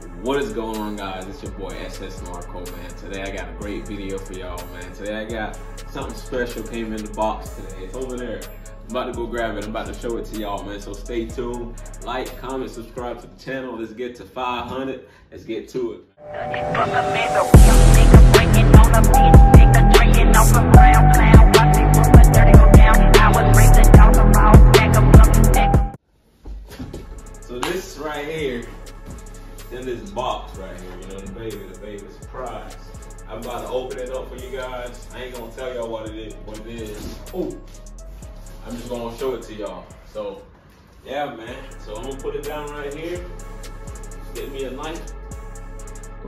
What is going on, guys? It's your boy SS Marco, man. Today I got a great video for y'all, man. Today I got something special came in the box today. It's over there. I'm about to go grab it. I'm about to show it to y'all, man. So stay tuned. Like, comment, subscribe to the channel. Let's get to 500. Let's get to it. So this right here, in this box right here, you know, the baby surprise. I'm about to open it up for you guys. I ain't gonna tell y'all what it is. Oh, I'm just gonna show it to y'all. So, yeah, man. So I'm gonna put it down right here. Get me a knife,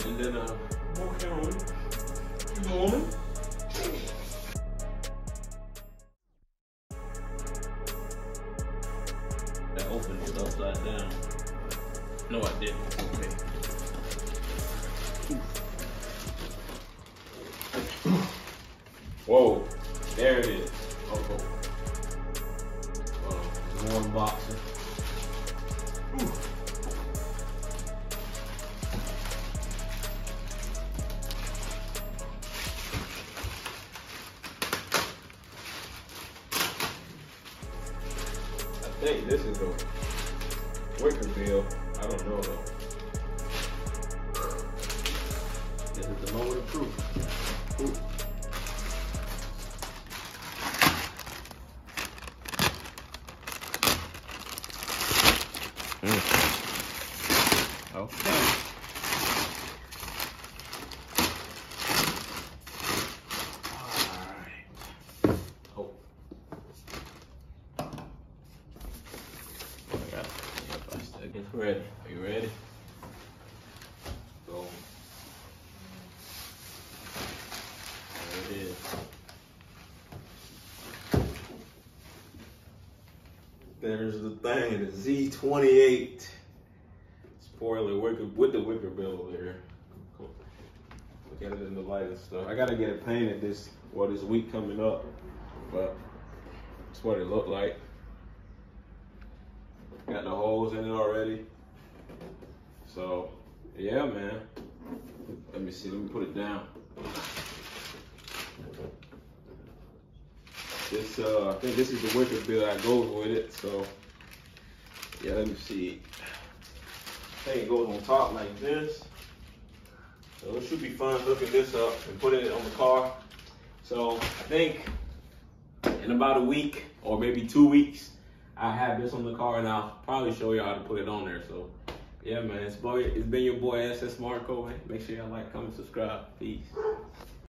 and then more camera. You want it? I opened it upside down. No, I didn't. Okay. Whoa, there it is. Oh, more unboxing. I think this is a Wickerbill. I don't know though. This is the moment of truth. Ooh. Okay. Alright. Oh. I got it. It's ready. Are you ready? Go. There it is. There's the thing, the Z28 spoiler with the Wickerbill there. Look at it in the light and stuff. I gotta get it painted this week coming up, but that's what it looked like. Got the holes in it already. So yeah, man. Let me see. Let me put it down. This I think this is the Wickerbill that goes with it. So yeah, let me see. I think it goes on top like this. So it should be fun looking this up and put it on the car. So I think in about a week or maybe 2 weeks, I have this on the car and I'll probably show you how to put it on there. So yeah, man, it's been your boy SS Marco, man. Make sure y'all like, comment, subscribe. Peace.